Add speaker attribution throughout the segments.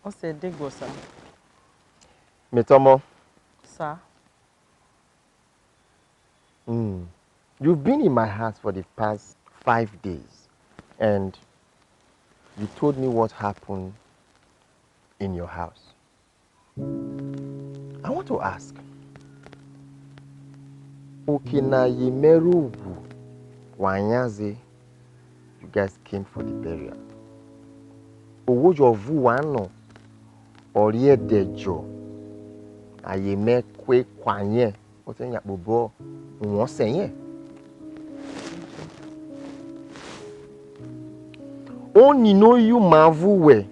Speaker 1: What's a Dego, sir?
Speaker 2: Metomo.
Speaker 1: Sir?
Speaker 2: You've been in my house for the past 5 days, and you told me what happened in your house. I want to ask, Okinaye Merubu Wanyaze, you guys came for the burial. Owojo vu wano, Orie Dejo, Ayeme Kwe Kwanye, Otenya Bobo, Mwosenye. Only know you mavuwe.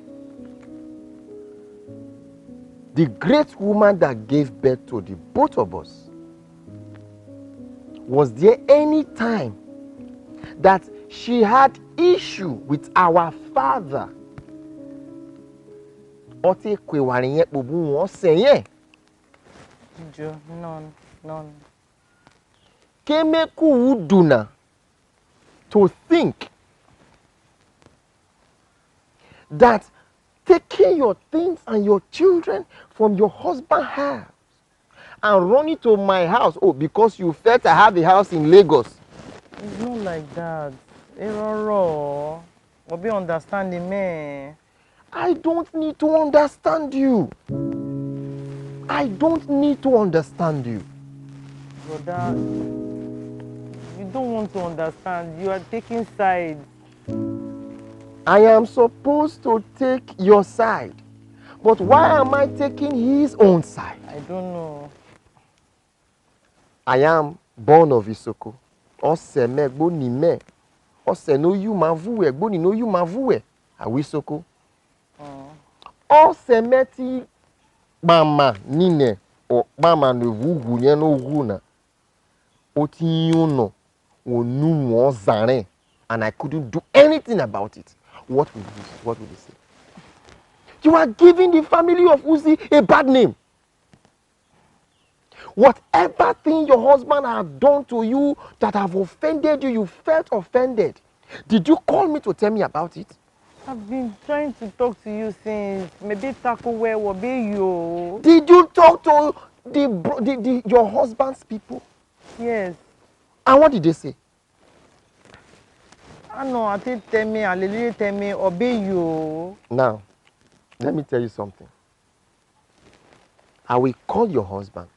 Speaker 2: The great woman that gave birth to the both of us. Was there any time that she had issue with our father? Ote kwewarinye bubu wosenye.
Speaker 1: None.
Speaker 2: Kemeku uduna to think that taking your things and your children from your husband's house and running to my house, because you felt I have a house in Lagos.
Speaker 1: It's not like that. Error. Obi understanding me.
Speaker 2: I don't need to understand you. I don't need to understand you.
Speaker 1: Brother, you don't want to understand. You are taking sides.
Speaker 2: I am supposed to take your side. But why am I taking his own side?
Speaker 1: I don't know.
Speaker 2: I am born of Isoko. Ose me gbo ni me. Ose no you mavuwe gbo ni no you mavuwe. Awi Isoko. Ose me ti mama nine o mama no wugu nye no wu na. Oti yuno onu wo zare, and I couldn't do anything about it. What would you say? You are giving the family of Uzih a bad name. Whatever thing your husband has done to you that have offended you, you felt offended. Did you call me to tell me about it?
Speaker 1: I've been trying to talk to you since. Maybe tackle where will be you.
Speaker 2: Did you talk to your husband's people?
Speaker 1: Yes.
Speaker 2: And what did they say?
Speaker 1: I know, I think tell me, I literally tell me, obey you.
Speaker 2: Now, let me tell you something. I will call your husband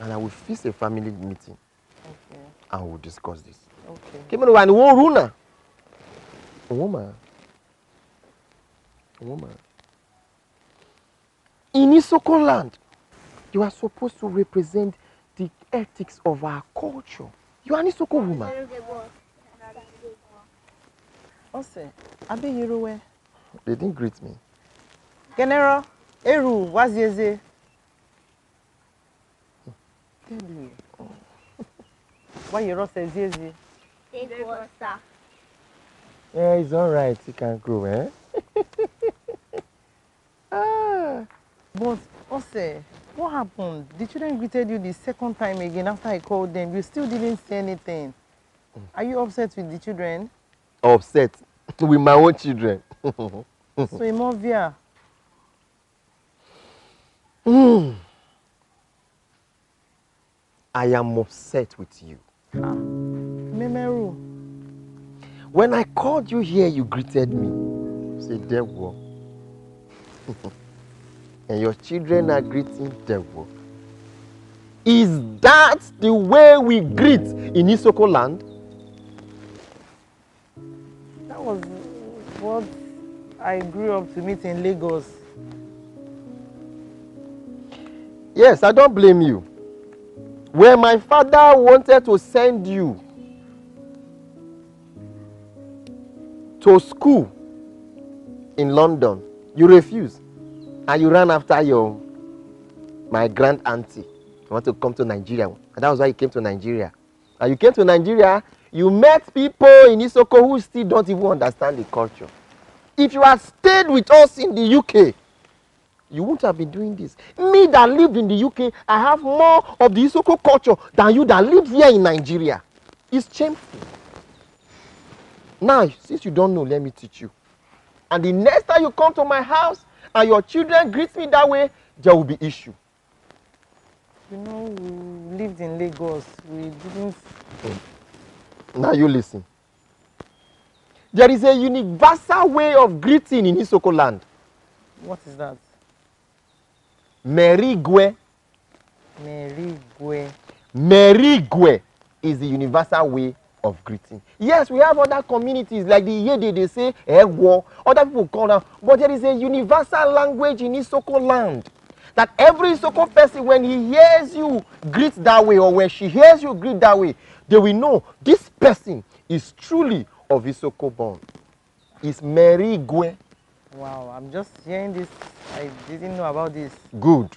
Speaker 2: and I will fix a family meeting.
Speaker 1: Okay.
Speaker 2: And we'll discuss this.
Speaker 1: Okay.
Speaker 2: Come on, Runa. Woman. In Isoko land, you are supposed to represent the ethics of our culture. You are an Isoko woman.
Speaker 1: Ose, Abi Yeruwe.
Speaker 2: They didn't greet me.
Speaker 1: Oghenero, Eru, Wazieze. Tell you. Why you say Ziezi?
Speaker 2: Yeah, it's all right. You can go, eh?
Speaker 1: But, Ose, what happened? The children greeted you the second time again after I called them. You still didn't say anything. Are you upset with the children?
Speaker 2: Upset with my own children.
Speaker 1: So, Imovia.
Speaker 2: I am upset with you.
Speaker 1: Memeru.
Speaker 2: When I called you here, you greeted me. You said, Dewo. And your children are greeting Dewo. Is that the way we greet in Isoko land?
Speaker 1: That was what I grew up to meet in Lagos.
Speaker 2: Yes, I don't blame you. When my father wanted to send you to school in London, you refused. And you ran after my grand auntie. You want to come to Nigeria. And that was why you came to Nigeria. And you came to Nigeria, you met people in Isoko who still don't even understand the culture. If you had stayed with us in the UK, you wouldn't have been doing this. Me that lived in the UK, I have more of the Isoko culture than you that live here in Nigeria. It's shameful. Now, since you don't know, let me teach you. And the next time you come to my house and your children greet me that way, there will be issue.
Speaker 1: You know, we lived in Lagos. We didn't.
Speaker 2: Now you listen. There is a universal way of greeting in Isoko land.
Speaker 1: What is that?
Speaker 2: Merigwe.
Speaker 1: Merigwe.
Speaker 2: Merigwe is the universal way of greeting. Yes, we have other communities like the Yede, they say Egwo. Other people call them, but there is a universal language in Isoko land that every Isoko person, when he hears you greet that way, or when she hears you greet that way, they will know this person is truly of Isoko born. It's Merigwe.
Speaker 1: Wow, I'm just hearing this. I didn't know about this.
Speaker 2: Good.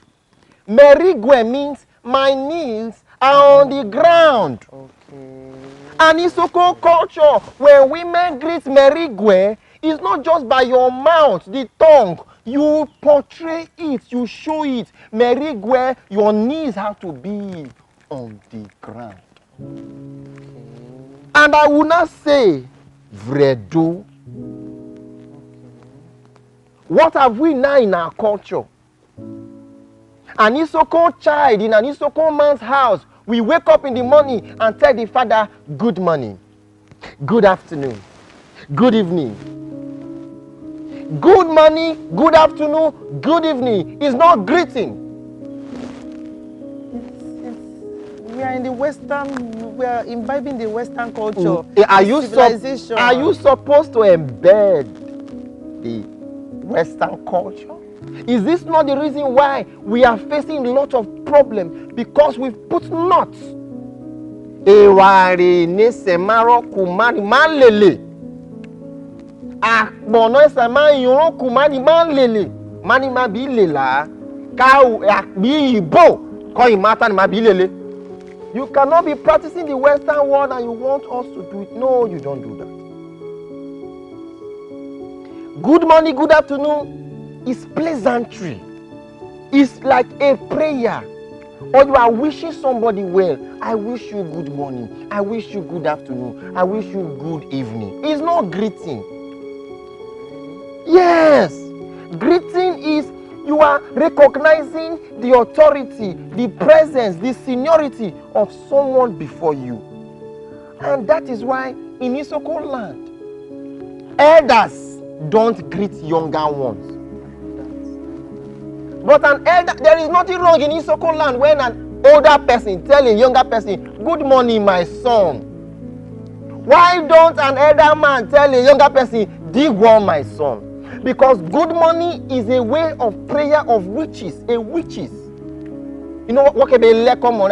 Speaker 2: Merigwe means my knees are on the ground.
Speaker 1: Okay.
Speaker 2: And Isoko culture, when women greet Merigwe, it's not just by your mouth, the tongue. You portray it, you show it. Merigwe, your knees have to be on the ground.
Speaker 1: Okay.
Speaker 2: And I will not say vredo. What have we now in our culture? An Isoko child in an Isoko man's house, we wake up in the morning and tell the father, good morning, good afternoon, good evening. Good morning, good afternoon, good evening is not greeting.
Speaker 1: We are in the Western, we are imbibing the Western culture.
Speaker 2: Are you
Speaker 1: civilization.
Speaker 2: Are you supposed to embed the Western culture? Is this not the reason why we are facing a lot of problems? Because we've put knots. Eware nesemaro kumani malele. Akbono esema yoro kumani malele. Mani mabilela. Kau akbi ibo. Ko imata ni mabilele. You cannot be practicing the Western world and you want us to do it. No, you don't do that. Good morning, good afternoon is pleasantry. It's like a prayer. Or you are wishing somebody well. I wish you good morning. I wish you good afternoon. I wish you good evening. It's not greeting. Yes. Greeting is you are recognizing the authority, the presence, the seniority of someone before you. And that is why in Isoko land, elders don't greet younger ones. But an elder, there is nothing wrong in Isoko land when an older person tell a younger person, good morning, my son. Why don't an elder man tell a younger person, dig well, my son? Because good morning is a way of prayer of witches, a witches. You know what can be lekom on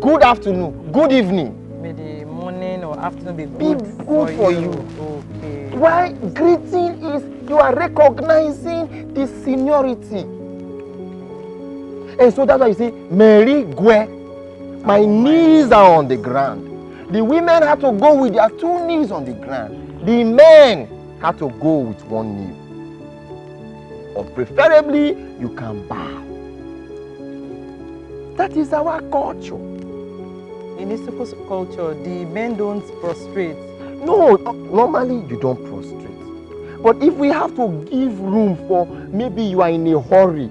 Speaker 2: good afternoon, good evening.
Speaker 1: May the morning or afternoon be good
Speaker 2: for you.
Speaker 1: Okay.
Speaker 2: Why greeting is you are recognizing the seniority. And so that's why you see, Mary Gwe, my knees are on the ground. The women had to go with their 2 knees on the ground. The men had to go with 1 knee. Or preferably, you can bow. That is our culture.
Speaker 1: In Isoko culture, the men don't prostrate.
Speaker 2: No, normally you don't prostrate. But if we have to give room for maybe you are in a hurry,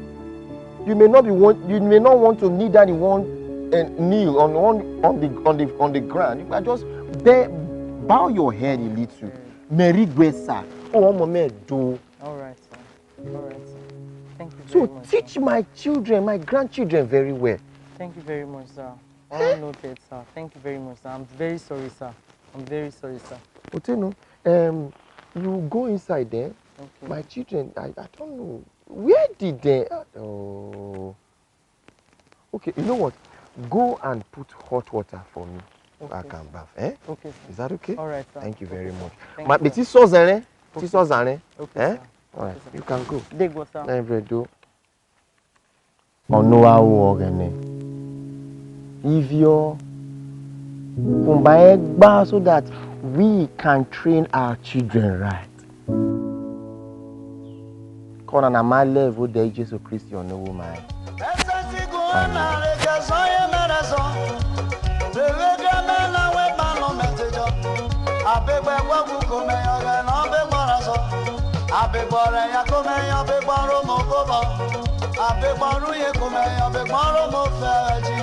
Speaker 2: you may not want to kneel down in one and kneel on the ground. You can just bow your head a little. Mary Gwesa. Oh, do.
Speaker 1: All right, sir. All right, sir. Thank you very
Speaker 2: So
Speaker 1: much.
Speaker 2: teach
Speaker 1: Sir.
Speaker 2: my children, my grandchildren very well.
Speaker 1: Thank you very much, sir. All noted, sir. Thank you very much, sir. I'm very sorry, sir. I'm very sorry, sir.
Speaker 2: Oteno, you go inside there.
Speaker 1: Okay.
Speaker 2: My children, I don't know. Where did they? Oh. Okay, you know what? Go and put hot water for me.
Speaker 1: Okay.
Speaker 2: I can bath. Eh?
Speaker 1: Okay, sir.
Speaker 2: Is that okay?
Speaker 1: All right, sir.
Speaker 2: Thank you very
Speaker 1: Okay,
Speaker 2: much.
Speaker 1: Thank
Speaker 2: My
Speaker 1: you,
Speaker 2: petit
Speaker 1: sir.
Speaker 2: sozane.
Speaker 1: Okay,
Speaker 2: Sozane.
Speaker 1: Okay,
Speaker 2: Eh?
Speaker 1: sir.
Speaker 2: All right,
Speaker 1: Okay, sir.
Speaker 2: you can go.
Speaker 1: Dego, sir.
Speaker 2: Every Onoa Oghenero. If you're so that we can train our children right. Kona na my level there Jesus Christ on no woman. Amen.
Speaker 3: Abegbe wagu kumeyo ge no begbara so. Abegbore ya kumeyo begbaro mo kobo. Abegbaru ye kumeyo begbaro mo feji.